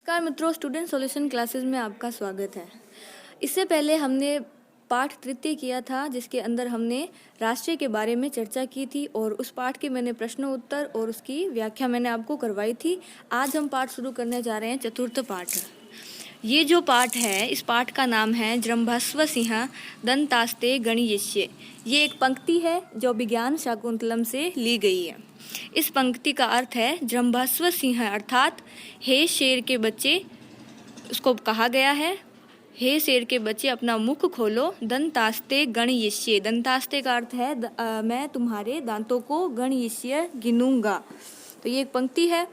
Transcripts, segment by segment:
नमस्कार मित्रों, student solution classes में आपका स्वागत है। इससे पहले हमने पाठ तृतीय किया था, जिसके अंदर हमने राष्ट्रीय के बारे में चर्चा की थी और उस पाठ के मैंने प्रश्न उत्तर और उसकी व्याख्या मैंने आपको करवाई थी। आज हम पाठ शुरू करने जा रहे हैं चतुर्थ पाठ। ये जो पाठ है, इस पाठ का नाम है जृंभस्व सिंह दंतास्ते गणयिष्ये। ये एक पंक्ति है जो विज्ञान शाकुंतलम से ली गई है। इस पंक्ति का अर्थ है जृंभस्व सिंह, अर्थात हे शेर के बच्चे। उसको कहा गया है, हे शेर के बच्चे अपना मुख खोलो, दंतास्ते गणयिष्ये। दंतास्ते का अर्थ है मैं तुम्हारे दांतों को गणयिष्य गिनूंगा। तो ये एक पंक्ति है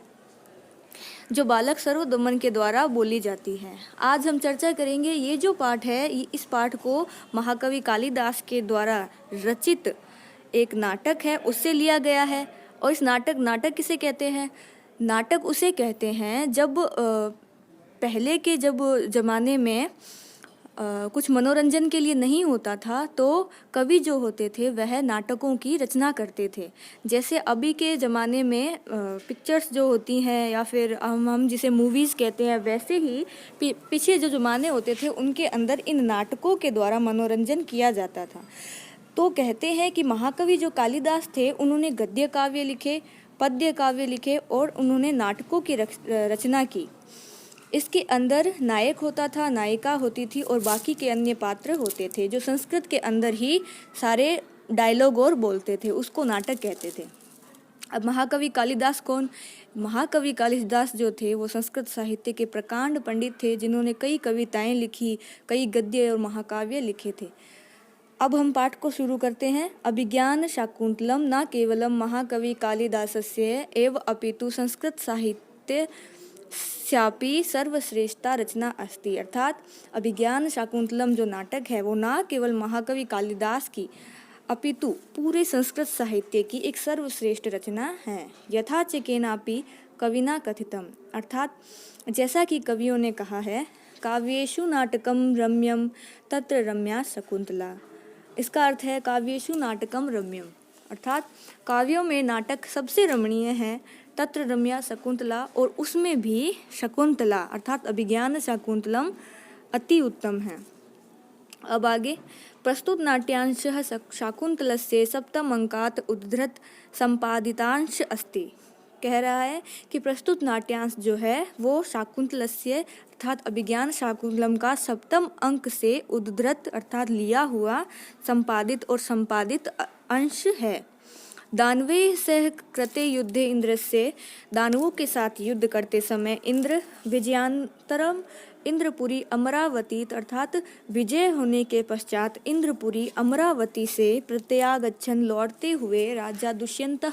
जो बालक सर्वदमन के द्वारा बोली जाती है। आज हम चर्चा करेंगे ये जो पाठ है, इस पाठ को महाकवि कालिदास के द्वारा रचित एक नाटक है उससे लिया गया है। और इस नाटक किसे कहते हैं? नाटक उसे कहते हैं जब पहले के ज़माने में कुछ मनोरंजन के लिए नहीं होता था, तो कवि जो होते थे वह नाटकों की रचना करते थे। जैसे अभी के ज़माने में पिक्चर्स जो होती हैं या फिर हम जिसे मूवीज़ कहते हैं, वैसे ही पीछे जो ज़माने होते थे उनके अंदर इन नाटकों के द्वारा मनोरंजन किया जाता था। तो कहते हैं कि महाकवि जो कालिदास थे, उन्होंने गद्य काव्य लिखे, पद्य काव्य लिखे और उन्होंने नाटकों की रचना की। इसके अंदर नायक होता था, नायिका होती थी और बाकी के अन्य पात्र होते थे जो संस्कृत के अंदर ही सारे डायलॉग और बोलते थे। उसको नाटक कहते थे। अब महाकवि कालिदास कौन? महाकवि कालिदास जो थे वो संस्कृत साहित्य के प्रकांड पंडित थे, जिन्होंने कई कविताएं लिखी, कई गद्य और महाकाव्य लिखे थे। अब हम पाठ को शुरू करते हैं। अभिज्ञान शाकुंतलम न केवलम महाकवि कालिदासस्य एव अपितु संस्कृत साहित्य स्यापि सर्वश्रेष्ठा रचना अस्ति। अर्थात अभिज्ञान शाकुंतलम जो नाटक है वो ना केवल महाकवि कालिदास की अपितु पूरे संस्कृत साहित्य की एक सर्वश्रेष्ठ रचना है। यथा च केनापि कविना कथितम, अर्थात जैसा कि कवियों ने कहा है, काव्येषु नाटकम रम्यम तत्र रम्या शकुंतला। इसका अर्थ है काव्येषु नाटकम रम्यम, अर्थात काव्यों में नाटक सबसे रमणीय है, तत्र रम्या शकुंतला, और उसमें भी शकुंतला अर्थात अभिज्ञान शाकुंतलम अति उत्तम है। अब आगे, प्रस्तुत नाट्यांशः शाकुंतलस्य सप्तम अंकात् उद्धृत संपादितांश अस्ति। कह रहा है कि प्रस्तुत नाट्यांश जो है वो शाकुंतलस्य अर्थात अभिज्ञान शाकुंतलम का सप्तम अंक से उद्धृत अर्थात लिया हुआ संपादित और संपादित अंश है। दानवे सह कृते युद्धे इंद्रस्य, दानवों के साथ युद्ध करते समय इंद्र विजयांतरम इंद्रपुरी अमरावती, अर्थात विजय होने के पश्चात इंद्रपुरी अमरावती से प्रत्यागच्छन लौटते हुए राजा दुष्यंत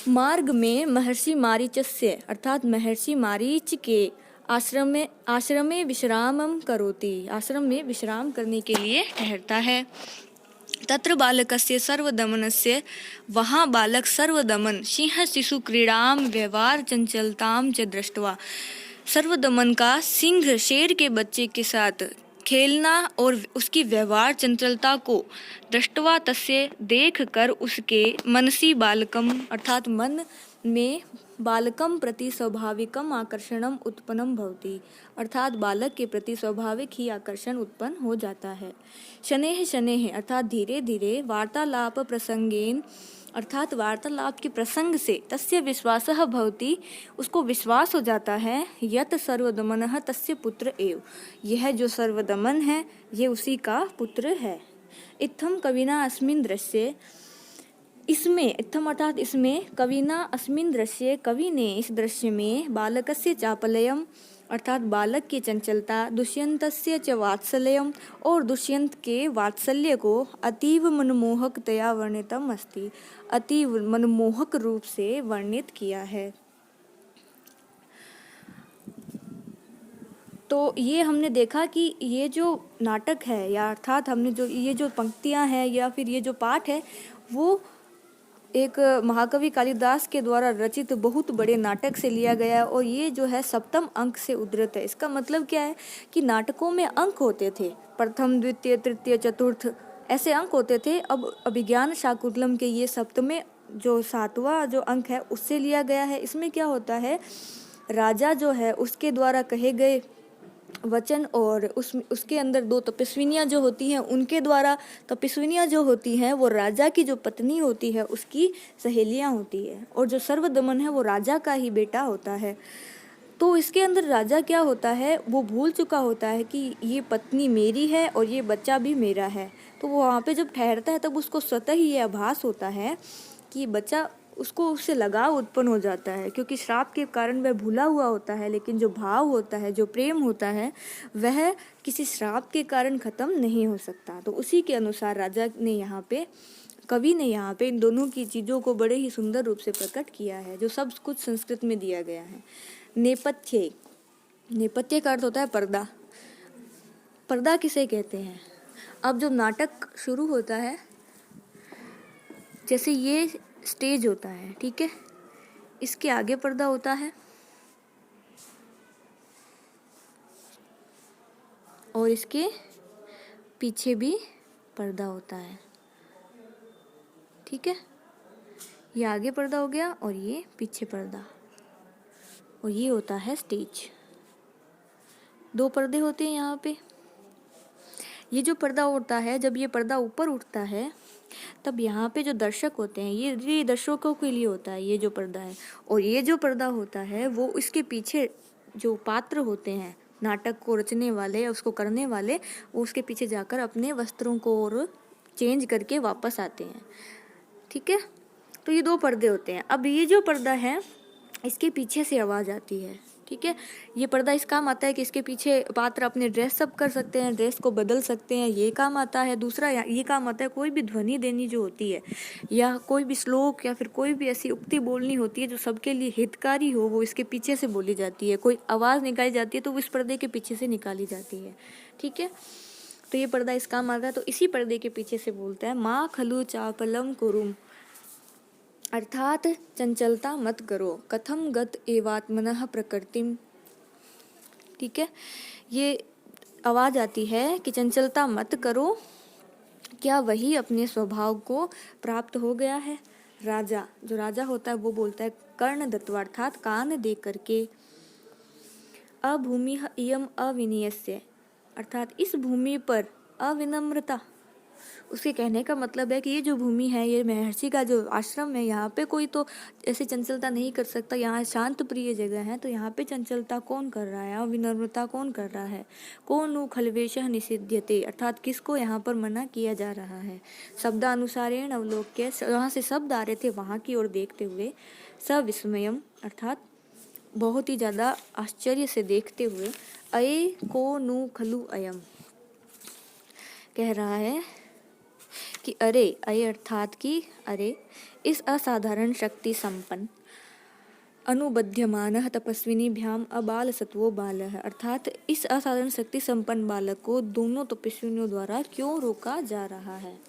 मार्ग में महर्षि मारीचस्य अर्थात महर्षि मारीच के आश्रम में विश्रामम करोति, आश्रम में विश्राम करने के लिए ठहरता है। तत्र बालकस्य सर्वदमनस्य, वहाँ बालक सर्वदमन सिंह शिशु क्रीड़ाम व्यवहार चंचलताम च दृष्ट्वा, सर्वदमन का सिंह शेर के बच्चे के साथ खेलना और उसकी व्यवहार चंचलता को दृष्ट्वा तस्य देख कर उसके मनसी बालकम अर्थात मन में बालकम प्रति स्वाभाविकम आकर्षणम उत्पन्नम भवति, अर्थात बालक के प्रति स्वाभाविक ही आकर्षण उत्पन्न हो जाता है। शनेह शनेह अर्थात धीरे धीरे, वार्तालाप प्रसंगेन अर्थात वार्तालाप के प्रसंग से, तस्य विश्वासः भवति उसको विश्वास हो जाता है, यत सर्वदमनः तस्य पुत्र एव, यह जो सर्वदमन है ये उसी का पुत्र है। इत्थम कविना अस्मिन् दृश्ये, इसमें इत्थम अर्थात इसमें, कविना अस्मिन् दृश्ये कवि ने इस दृश्य में, बालकस्य चापल्यम अर्थात बालक की चंचलता, दुष्यंतस्य च वात्सल्यम और दुष्यंत के वात्सल्य को अतीव मनमोहकतया वर्णितम अस्ति, अतीव मनमोहक रूप से वर्णित किया है। तो ये हमने देखा कि ये जो नाटक है या अर्थात हमने जो ये जो पंक्तियां हैं या फिर ये जो पाठ है वो एक महाकवि कालिदास के द्वारा रचित बहुत बड़े नाटक से लिया गया और ये जो है सप्तम अंक से उद्धृत है। इसका मतलब क्या है कि नाटकों में अंक होते थे, प्रथम द्वितीय तृतीय चतुर्थ ऐसे अंक होते थे। अब अभिज्ञान शाकुंतलम के ये सप्तमें जो सातवां जो अंक है उससे लिया गया है। इसमें क्या होता है, राजा जो है उसके द्वारा कहे गए वचन और उसके अंदर दो तपस्विनियाँ जो होती हैं उनके द्वारा, तपस्विनियाँ जो होती हैं वो राजा की जो पत्नी होती है उसकी सहेलियाँ होती है, और जो सर्वदमन है वो राजा का ही बेटा होता है। तो इसके अंदर राजा क्या होता है, वो भूल चुका होता है कि ये पत्नी मेरी है और ये बच्चा भी मेरा है। तो वो वहाँ पे जब ठहरता है तब उसको स्वतः ही ये आभास होता है कि बच्चा, उसको उससे लगाव उत्पन्न हो जाता है, क्योंकि श्राप के कारण वह भूला हुआ होता है, लेकिन जो भाव होता है, जो प्रेम होता है, वह किसी श्राप के कारण ख़त्म नहीं हो सकता। तो उसी के अनुसार राजा ने यहाँ पे, कवि ने यहाँ पे इन दोनों की चीज़ों को बड़े ही सुंदर रूप से प्रकट किया है, जो सब कुछ संस्कृत में दिया गया है। नेपथ्य, नेपथ्य का अर्थ होता है पर्दा। पर्दा किसे कहते हैं? अब जब नाटक शुरू होता है, जैसे ये स्टेज होता है, ठीक है, इसके आगे पर्दा होता है और इसके पीछे भी पर्दा होता है, ठीक है। ये आगे पर्दा हो गया और ये पीछे पर्दा, और ये होता है स्टेज। दो पर्दे होते हैं यहाँ पे। ये जो पर्दा उठता है, जब ये पर्दा ऊपर उठता है तब यहाँ पे जो दर्शक होते हैं, ये दर्शकों के लिए होता है ये जो पर्दा है, और ये जो पर्दा होता है वो इसके पीछे जो पात्र होते हैं, नाटक को रचने वाले, उसको करने वाले, वो उसके पीछे जाकर अपने वस्त्रों को और चेंज करके वापस आते हैं, ठीक है। तो ये दो पर्दे होते हैं। अब ये जो पर्दा है इसके पीछे से आवाज़ आती है, ठीक है। ये पर्दा इस काम आता है कि इसके पीछे पात्र अपने ड्रेस अप कर सकते हैं, ड्रेस को बदल सकते हैं, ये काम आता है। दूसरा ये काम आता है, कोई भी ध्वनि देनी जो होती है, या कोई भी श्लोक या फिर कोई भी ऐसी उक्ति बोलनी होती है जो सबके लिए हितकारी हो, वो इसके पीछे से बोली जाती है। कोई आवाज़ निकाली जाती है तो वो इस पर्दे के पीछे से निकाली जाती है, ठीक है। तो ये पर्दा इस काम आता है। तो इसी पर्दे के पीछे से बोलता है, माँ खलु चापलम कुरुम, अर्थात चंचलता मत करो, कथम गत एवात्मनः प्रकृतिम, ठीक है। ये आवाज़ आती है कि चंचलता मत करो, क्या वही अपने स्वभाव को प्राप्त हो गया है। राजा, जो राजा होता है वो बोलता है, कर्ण दत्वा, अर्थात कान दे करके, अभूमि इयम अविनीयस्य, अर्थात इस भूमि पर अविनम्रता। उसके कहने का मतलब है कि ये जो भूमि है, ये महर्षि का जो आश्रम है, यहाँ पे कोई तो ऐसे चंचलता नहीं कर सकता। यहाँ शांत प्रिय जगह है, तो यहाँ पे चंचलता कौन कर रहा है, विनम्रता कौन कर रहा है। कौन नु खलवेशः निषिध्यते, अर्थात किसको यहाँ पर मना किया जा रहा है। शब्दानुसारेण अवलोक्य, जहाँ से शब्द आ रहे थे वहाँ की ओर देखते हुए, सविस्मयम, अर्थात बहुत ही ज़्यादा आश्चर्य से देखते हुए, अये को नु खलु अयम, कह रहा है कि अरे, अये अर्थात कि अरे, इस असाधारण शक्ति संपन्न अनुबध्यमानः तपस्विनीभ्याम अबाल सत्वो बालः, अर्थात इस असाधारण शक्ति संपन्न बालक को दोनों तपस्विनियों द्वारा क्यों रोका जा रहा है।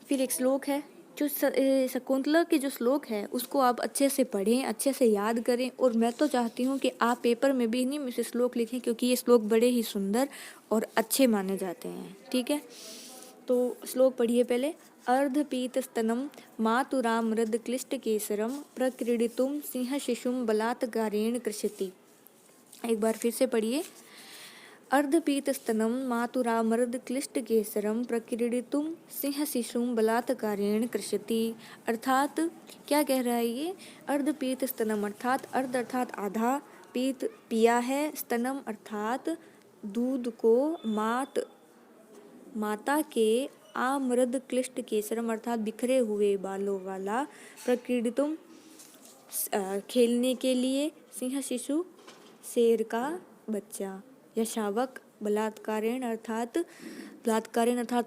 फिर एक श्लोक है, जो शकुंतला के जो श्लोक है उसको आप अच्छे से पढ़ें, अच्छे से याद करें, और मैं तो चाहती हूँ कि आप पेपर में भी नहीं मुझसे श्लोक लिखें, क्योंकि ये श्लोक बड़े ही सुंदर और अच्छे माने जाते हैं, ठीक है। तो श्लोक पढ़िए पहले। अर्धपीत स्तनम मातुरामृद क्लिष्ट केसरम प्रक्रीडितुम सिंह शिशुम बलात्कारेण कृषति। एक बार फिर से पढ़िए। अर्धपीत स्तनम मातुरामृद क्लिष्ट केसरम प्रक्रीडितुम सिंह शिशुम बलात्कारेण कृषति, अर्थात क्या कह रहा है ये। अर्धपीत स्तनम अर्थात अर्ध अर्थात आधा, पीत पिया है, स्तनम अर्थात दूध को, माता के, आमृद क्लिष्ट केसरम अर्थात बिखरे हुए बालों वाला, प्रक्रीडितुम खेलने के लिए, सिंह शिशु शेर का बच्चा, या शावक, बलात्कारेण अर्थात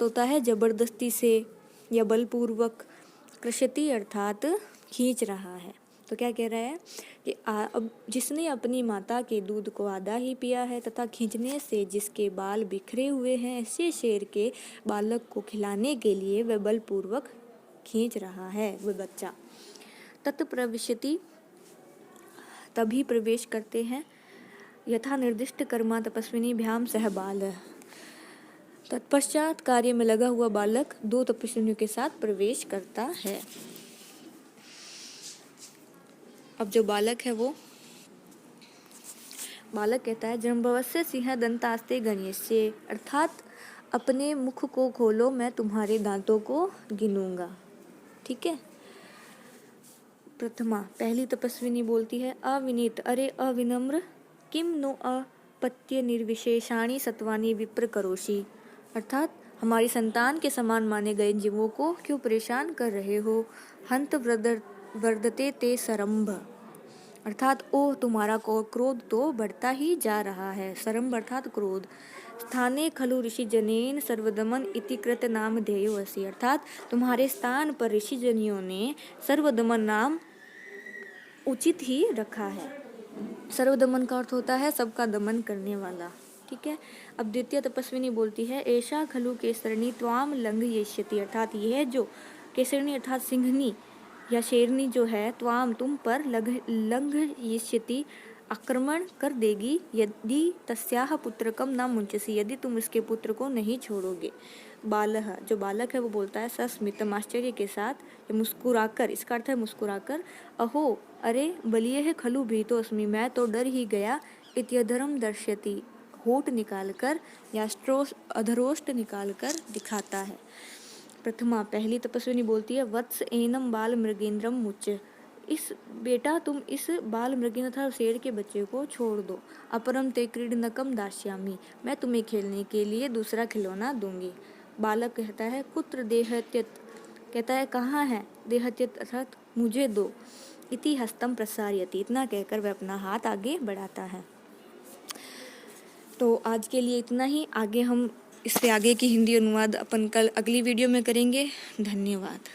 होता है जबरदस्ती से या बलपूर्वक, कृषति अर्थात खींच रहा है। तो क्या कह रहा है कि अब जिसने अपनी माता के दूध को आधा ही पिया है तथा खींचने से जिसके बाल बिखरे हुए हैं, ऐसे शेर के बालक को खिलाने के लिए वह बलपूर्वक खींच रहा है वह बच्चा। तत्प्रविशति, तभी प्रवेश करते हैं, यथा निर्दिष्ट कर्मा तपस्विनी भ्याम सह बाल, तत्पश्चात कार्य में लगा हुआ बालक दो तपस्विनियों के साथ प्रवेश करता है। अब जो बालक है वो बालक कहता है जम्भवस्य सिंह दंतास्ते गणेशे, अर्थात अपने मुख को खोलो, मैं तुम्हारे दांतों को गिनूंगा। ठीक है। प्रथमा पहली तपस्विनी बोलती है अविनीत अरे अविनम्र, किम नो अपत्य निर्विशेषाणी सत्वानी विप्र करोषि, अर्थात हमारी संतान के समान माने गए जीवों को क्यों परेशान कर रहे हो। हंत वर्धते ते सरंभ, अर्थात ओ तुम्हारा क्रोध तो बढ़ता ही जा रहा है। सरंभ अर्थात क्रोध। स्थाने खलु ऋषि जनेन सर्वदमन इति कृत नाम ध्येयोऽसि, अर्थात तुम्हारे स्थान पर ऋषि जनियों ने सर्वदमन नाम उचित ही रखा है। सर्वदमन का अर्थ होता है सबका दमन करने वाला। ठीक है। अब द्वितीय तपस्विनी बोलती है ऐशा खलु केसरणी त्वाम लंघयिष्यति, अर्थात यह जो केसरणी अर्थात सिंहनी या शेरनी जो है त्वाम तुम पर लंघयिष्यति आक्रमण कर देगी, यदि तस्याह पुत्रकम न मुंचसी, यदि तुम इसके पुत्र को नहीं छोड़ोगे। बालह जो बालक है वो बोलता है सस्मितम आश्चर्य के साथ, मुस्कुराकर, इसका अर्थ है मुस्कुराकर, अहो अरे बलिए खलु भीतोस्मि, मैं तो डर ही गया, इत्यधरम दर्शयति, होठ निकालकर या अधरोष्ट निकालकर दिखाता है। प्रथमा पहली तपस्विनी बोलती है वत्स एनम बाल मृगेंद्रम मुच, इस बेटा तुम इस बाल मृगेंद्र तथा शेर के बच्चे को छोड़ दो। अपरम ते क्रीडनकम दास्यामी, मैं तुम्हें खेलने के लिए दूसरा खिलौना दूंगी। बालक कहता है कुत्र देहत्यत, कहता है कहाँ है, देहत्यत अर्थात मुझे दो। इति हस्तम प्रसारयति, इतना कहकर वह अपना हाथ आगे बढ़ाता है। तो आज के लिए इतना ही, आगे हम इससे आगे की हिंदी अनुवाद अपन कल अगली वीडियो में करेंगे। धन्यवाद।